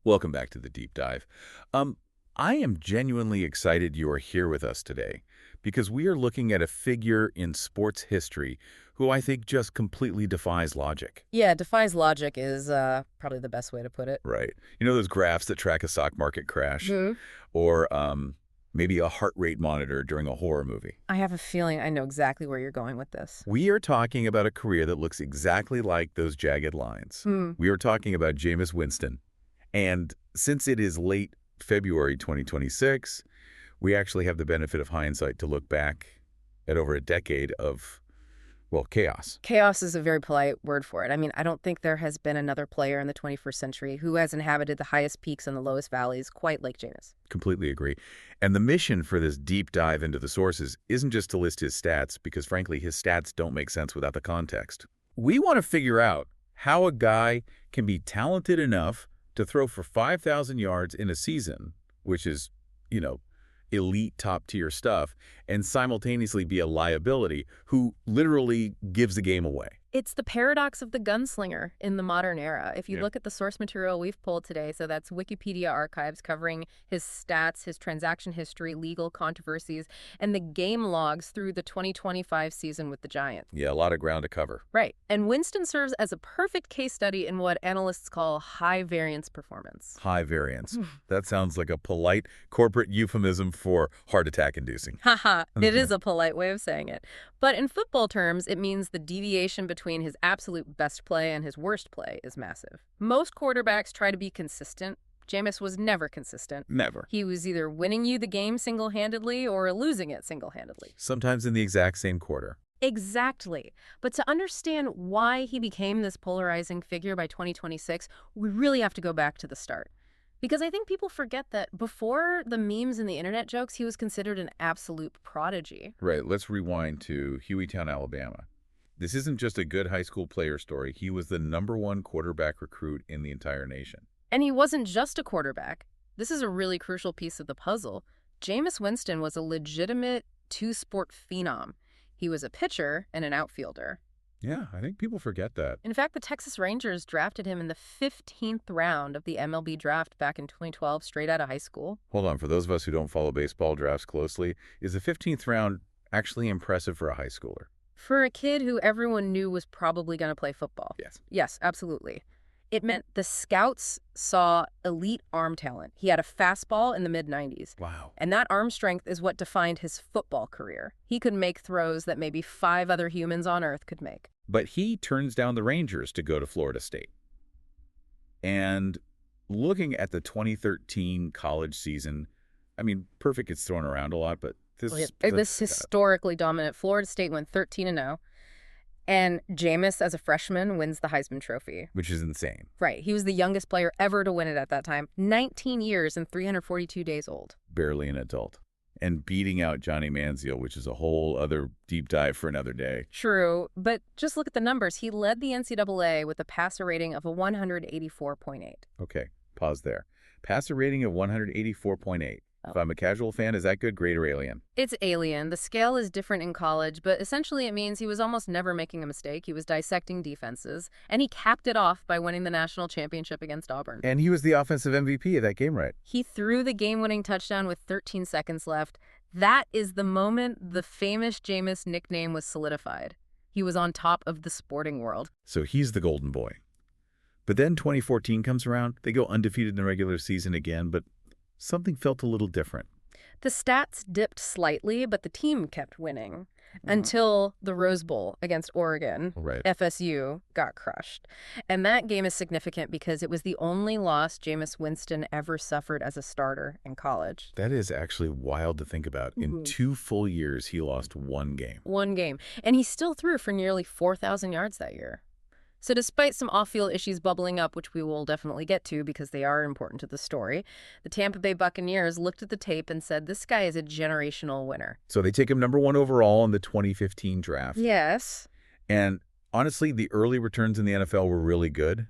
Welcome back to the deep dive. I am genuinely excited you are here with us today because we are looking at a figure in sports history who I think just completely defies logic. Yeah, defies logic is probably the best way to put it. Right. You know those graphs that track a stock market crash? Hmm. Or maybe a heart rate monitor during a horror movie? I have a feeling I know exactly where you're going with this. We are talking about a career that looks exactly like those jagged lines. We are talking about Jameis Winston. And since it is late February 2026, we actually have the benefit of hindsight to look back at over a decade of, well, chaos. Chaos is a very polite word for it. I mean, I don't think there has been another player in the 21st century who has inhabited the highest peaks and the lowest valleys quite like Jameis. Completely agree. And the mission for this deep dive into the sources isn't just to list his stats, because frankly, his stats don't make sense without the context. We want to figure out how a guy can be talented enough to throw for 5,000 yards in a season, which is, elite top-tier stuff, and simultaneously be a liability who literally gives the game away. It's the paradox of the gunslinger in the modern era. If you look at the source material we've pulled today, so that's Wikipedia archives covering his stats, his transaction history, legal controversies, and the game logs through the 2025 season with the Giants. Yeah, a lot of ground to cover. Right. And Winston serves as a perfect case study in what analysts call high-variance performance. High variance. That sounds like a polite corporate euphemism for heart attack inducing. Haha, it is a polite way of saying it. But in football terms, it means the deviation between his absolute best play and his worst play is massive. Most quarterbacks try to be consistent. Jameis was never consistent. Never. He was either winning you the game single-handedly or losing it single-handedly. Sometimes in the exact same quarter. Exactly. But to understand why he became this polarizing figure by 2026, we really have to go back to the start. Because I think people forget that before the memes and the internet jokes, he was considered an absolute prodigy. Right, let's rewind to Hueytown, Alabama. This isn't just a good high school player story. He was the #1 quarterback recruit in the entire nation. And he wasn't just a quarterback. This is a really crucial piece of the puzzle. Jameis Winston was a legitimate two-sport phenom. He was a pitcher and an outfielder. Yeah, I think people forget that. In fact, the Texas Rangers drafted him in the 15th round of the MLB draft back in 2012, straight out of high school. Hold on, for those of us who don't follow baseball drafts closely, is the 15th round actually impressive for a high schooler? For a kid who everyone knew was probably going to play football. Yes. Yes, absolutely. It meant the scouts saw elite arm talent. He had a fastball in the mid-90s. Wow. And that arm strength is what defined his football career. He could make throws that maybe 5 other humans on Earth could make. But he turns down the Rangers to go to Florida State. And looking at the 2013 college season, I mean, perfect gets thrown around a lot, but this historically dominant Florida State went 13-0. And Jameis, as a freshman, wins the Heisman Trophy. Which is insane. Right. He was the youngest player ever to win it at that time. 19 years and 342 days old. Barely an adult. And beating out Johnny Manziel, which is a whole other deep dive for another day. True. But just look at the numbers. He led the NCAA with a passer rating of a 184.8. Okay. Pause there. Passer rating of 184.8. If I'm a casual fan, is that good, great, or alien? It's alien. The scale is different in college, but essentially it means he was almost never making a mistake. He was dissecting defenses, and he capped it off by winning the national championship against Auburn. And he was the offensive MVP of that game, right? He threw the game-winning touchdown with 13 seconds left. That is the moment the famous Jameis nickname was solidified. He was on top of the sporting world. So he's the golden boy. But then 2014 comes around. They go undefeated in the regular season again, but something felt a little different. The stats dipped slightly, but the team kept winning until the Rose Bowl against Oregon. Right. FSU got crushed. And that game is significant because it was the only loss Jameis Winston ever suffered as a starter in college. That is actually wild to think about. In 2 full years, he lost 1 game. 1 game. And he still threw for nearly 4,000 yards that year. So despite some off-field issues bubbling up, which we will definitely get to because they are important to the story, the Tampa Bay Buccaneers looked at the tape and said, this guy is a generational winner. So they take him #1 overall in the 2015 draft. Yes. And honestly, the early returns in the NFL were really good.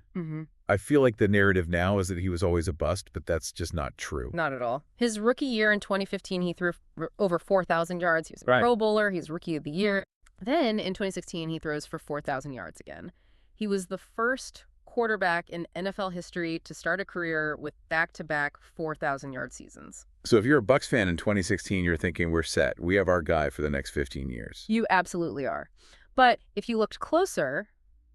I feel like the narrative now is that he was always a bust, but that's just not true. Not at all. His rookie year in 2015, he threw over 4,000 yards. He was a Pro Bowler. He's Rookie of the Year. Then in 2016, he throws for 4,000 yards again. He was the first quarterback in NFL history to start a career with back-to-back 4,000-yard seasons. So if you're a Bucs fan in 2016, you're thinking we're set. We have our guy for the next 15 years. You absolutely are. But if you looked closer,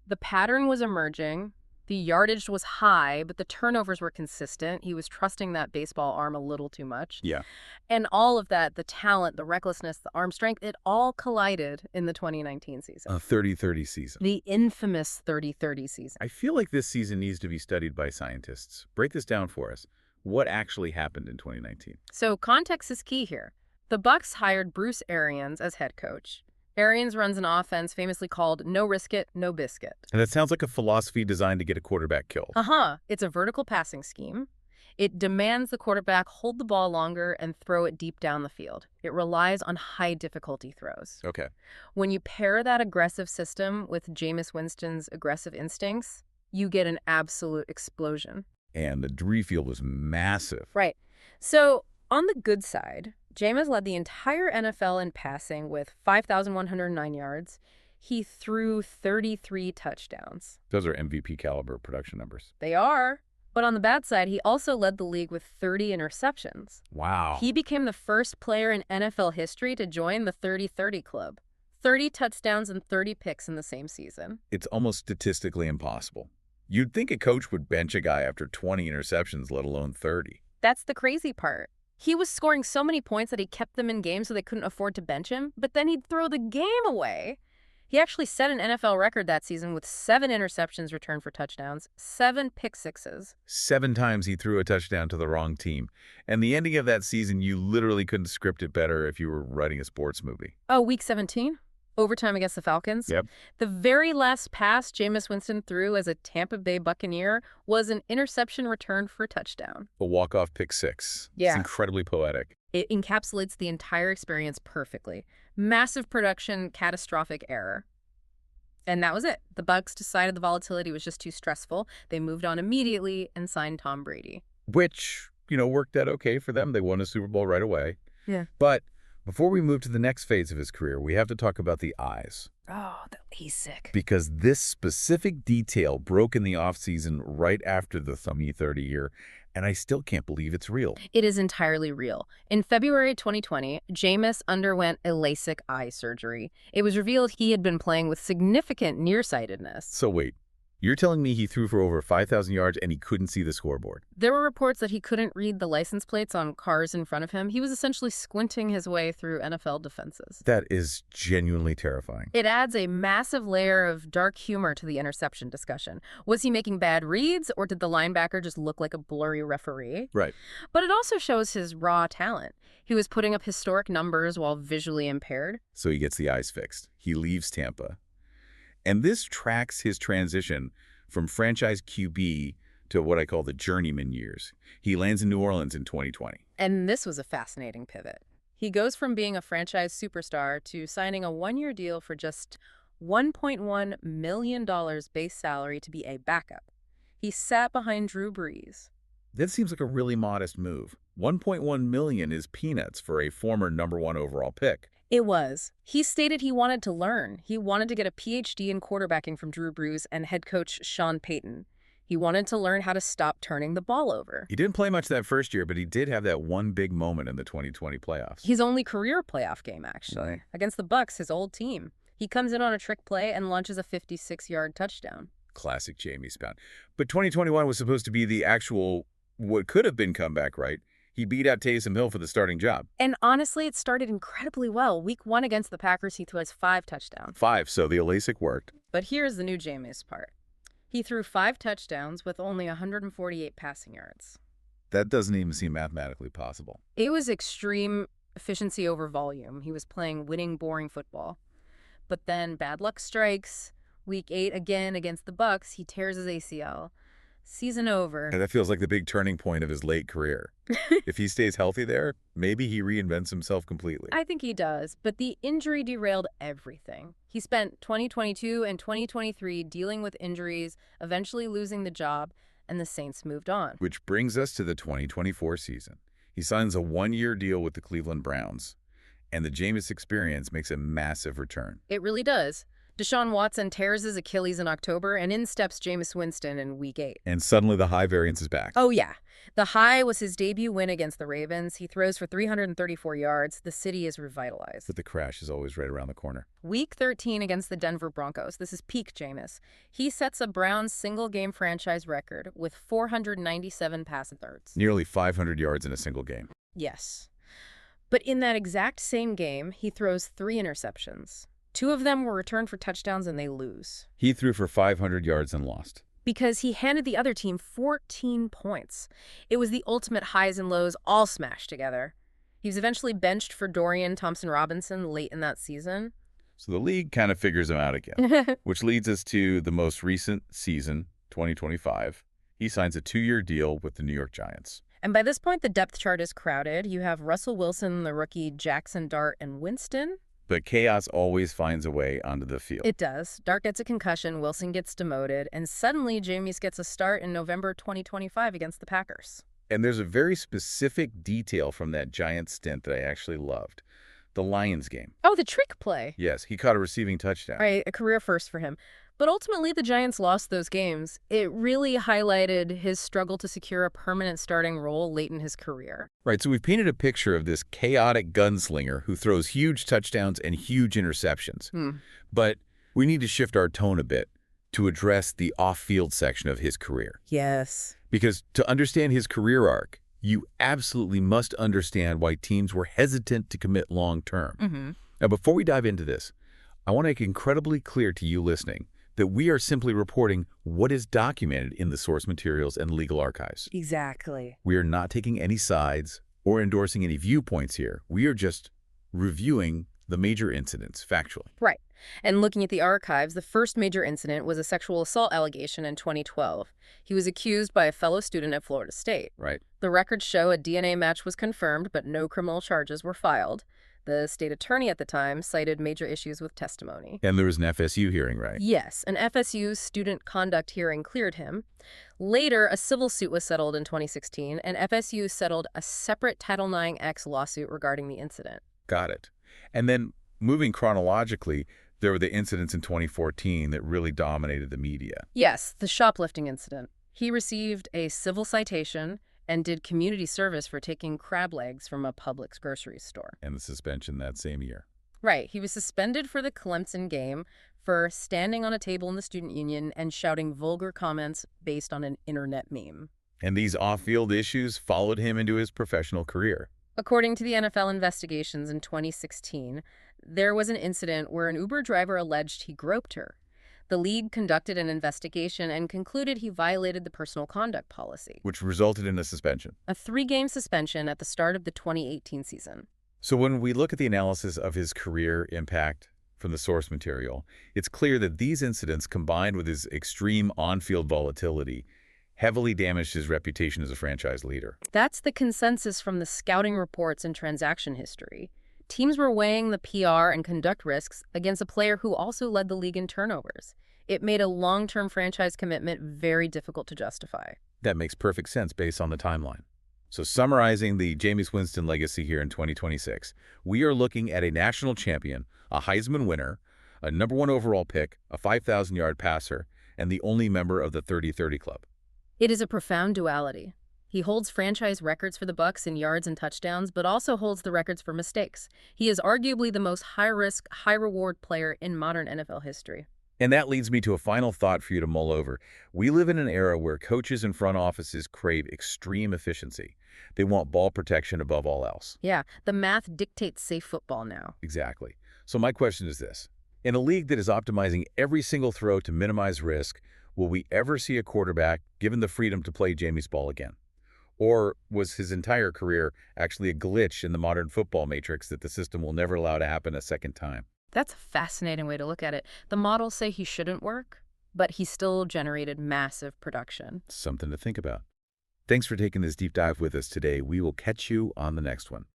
the pattern was emerging. The yardage was high, but the turnovers were consistent. He was trusting that baseball arm a little too much. Yeah. And all of that, the talent, the recklessness, the arm strength, it all collided in the 2019 season. A 30-30 season. The infamous 30-30 season. I feel like this season needs to be studied by scientists. Break this down for us. What actually happened in 2019? So context is key here. The Bucs hired Bruce Arians as head coach. Arians runs an offense famously called no risk it, no biscuit. And that sounds like a philosophy designed to get a quarterback killed. It's a vertical passing scheme. It demands the quarterback hold the ball longer and throw it deep down the field. It relies on high difficulty throws. Okay. When you pair that aggressive system with Jameis Winston's aggressive instincts, you get an absolute explosion. And the debris field was massive. Right. So on the good side, Jameis led the entire NFL in passing with 5,109 yards. He threw 33 touchdowns. Those are MVP caliber production numbers. They are. But on the bad side, he also led the league with 30 interceptions. Wow. He became the first player in NFL history to join the 30-30 club. 30 touchdowns and 30 picks in the same season. It's almost statistically impossible. You'd think a coach would bench a guy after 20 interceptions, let alone 30. That's the crazy part. He was scoring so many points that he kept them in games so they couldn't afford to bench him, but then he'd throw the game away. He actually set an NFL record that season with 7 interceptions returned for touchdowns, 7 pick sixes. 7 times he threw a touchdown to the wrong team. And the ending of that season, you literally couldn't script it better if you were writing a sports movie. Oh, week 17? Overtime against the Falcons? Yep. The very last pass Jameis Winston threw as a Tampa Bay Buccaneer was an interception returned for a touchdown. A walk-off pick 6. Yeah. It's incredibly poetic. It encapsulates the entire experience perfectly. Massive production, catastrophic error. And that was it. The Bucs decided the volatility was just too stressful. They moved on immediately and signed Tom Brady. Which, worked out okay for them. They won a Super Bowl right away. Yeah. But before we move to the next phase of his career, we have to talk about the eyes. Oh, he's sick. Because this specific detail broke in the offseason right after the Thummy 30 year, and I still can't believe it's real. It is entirely real. In February 2020, Jameis underwent a LASIK eye surgery. It was revealed he had been playing with significant nearsightedness. So wait, you're telling me he threw for over 5,000 yards and he couldn't see the scoreboard? There were reports that he couldn't read the license plates on cars in front of him. He was essentially squinting his way through NFL defenses. That is genuinely terrifying. It adds a massive layer of dark humor to the interception discussion. Was he making bad reads, or did the linebacker just look like a blurry referee? Right. But it also shows his raw talent. He was putting up historic numbers while visually impaired. So he gets the eyes fixed. He leaves Tampa. And this tracks his transition from franchise QB to what I call the journeyman years. He lands in New Orleans in 2020. And this was a fascinating pivot. He goes from being a franchise superstar to signing a 1-year deal for just $1.1 million base salary to be a backup. He sat behind Drew Brees. That seems like a really modest move. $1.1 million is peanuts for a former #1 overall pick. It was. He stated he wanted to learn. He wanted to get a PhD in quarterbacking from Drew Brees and head coach Sean Payton. He wanted to learn how to stop turning the ball over. He didn't play much that first year, but he did have that one big moment in the 2020 playoffs. His only career playoff game, actually. Right. Against the Bucs, his old team. He comes in on a trick play and launches a 56-yard touchdown. Classic Jameis pound. But 2021 was supposed to be the actual, what could have been comeback, right? He beat out Taysom Hill for the starting job. And honestly, it started incredibly well. Week 1 against the Packers, he threw us 5 touchdowns. 5, so the LASIK worked. But here's the new Jameis part. He threw 5 touchdowns with only 148 passing yards. That doesn't even seem mathematically possible. It was extreme efficiency over volume. He was playing winning, boring football. But then bad luck strikes. Week 8 again against the Bucs, he tears his ACL. Season over. And that feels like the big turning point of his late career. If he stays healthy there, maybe he reinvents himself completely. I think he does, but the injury derailed everything. He spent 2022 and 2023 dealing with injuries, eventually losing the job, and the Saints moved on. Which brings us to the 2024 season. He signs a 1-year deal with the Cleveland Browns, and the Jameis experience makes a massive return. It really does. Deshaun Watson tears his Achilles in October, and in steps Jameis Winston in Week 8. And suddenly the high variance is back. Oh, yeah. The high was his debut win against the Ravens. He throws for 334 yards. The city is revitalized. But the crash is always right around the corner. Week 13 against the Denver Broncos. This is peak Jameis. He sets a Browns single-game franchise record with 497 passing yards. Nearly 500 yards in a single game. Yes. But in that exact same game, he throws 3 interceptions. 2 of them were returned for touchdowns, and they lose. He threw for 500 yards and lost. Because he handed the other team 14 points. It was the ultimate highs and lows all smashed together. He was eventually benched for Dorian Thompson-Robinson late in that season. So the league kind of figures him out again, which leads us to the most recent season, 2025. He signs a 2-year deal with the New York Giants. And by this point, the depth chart is crowded. You have Russell Wilson, the rookie, Jackson, Dart, and Winston. But chaos always finds a way onto the field. It does. Dart gets a concussion, Wilson gets demoted, and suddenly Jameis gets a start in November 2025 against the Packers. And there's a very specific detail from that Giants stint that I actually loved. The Lions game. Oh, the trick play. Yes, he caught a receiving touchdown. Right, a career first for him. But ultimately, the Giants lost those games. It really highlighted his struggle to secure a permanent starting role late in his career. Right, so we've painted a picture of this chaotic gunslinger who throws huge touchdowns and huge interceptions. But we need to shift our tone a bit to address the off-field section of his career. Yes. Because to understand his career arc, you absolutely must understand why teams were hesitant to commit long-term. Now, before we dive into this, I want to make incredibly clear to you listening that we are simply reporting what is documented in the source materials and legal archives. Exactly. We are not taking any sides or endorsing any viewpoints here. We are just reviewing the major incidents factually. Right. And looking at the archives, the first major incident was a sexual assault allegation in 2012. He was accused by a fellow student at Florida State. Right. The records show a DNA match was confirmed, but no criminal charges were filed. The state attorney at the time cited major issues with testimony. And there was an FSU hearing, right? Yes, an FSU student conduct hearing cleared him. Later, a civil suit was settled in 2016, and FSU settled a separate Title IX lawsuit regarding the incident. Got it. And then moving chronologically, there were the incidents in 2014 that really dominated the media. Yes, the shoplifting incident. He received a civil citation and did community service for taking crab legs from a Publix grocery store. And the suspension that same year. Right. He was suspended for the Clemson game for standing on a table in the student union and shouting vulgar comments based on an internet meme. And these off-field issues followed him into his professional career. According to the NFL investigations in 2016, there was an incident where an Uber driver alleged he groped her. The league conducted an investigation and concluded he violated the personal conduct policy, Which resulted in a suspension. a 3-game suspension at the start of the 2018 season. So when we look at the analysis of his career impact from the source material, it's clear that these incidents, combined with his extreme on-field volatility, heavily damaged his reputation as a franchise leader. That's the consensus from the scouting reports and transaction history. Teams were weighing the PR and conduct risks against a player who also led the league in turnovers. It made a long-term franchise commitment very difficult to justify. That makes perfect sense based on the timeline. So summarizing the Jameis Winston legacy here in 2026, we are looking at a national champion, a Heisman winner, a #1 overall pick, a 5,000-yard passer, and the only member of the 30-30 club. It is a profound duality. He holds franchise records for the Bucs in yards and touchdowns, but also holds the records for mistakes. He is arguably the most high-risk, high-reward player in modern NFL history. And that leads me to a final thought for you to mull over. We live in an era where coaches and front offices crave extreme efficiency. They want ball protection above all else. Yeah, the math dictates safe football now. Exactly. So my question is this. In a league that is optimizing every single throw to minimize risk, will we ever see a quarterback given the freedom to play Jameis ball again? Or was his entire career actually a glitch in the modern football matrix that the system will never allow to happen a second time? That's a fascinating way to look at it. The models say he shouldn't work, but he still generated massive production. Something to think about. Thanks for taking this deep dive with us today. We will catch you on the next one.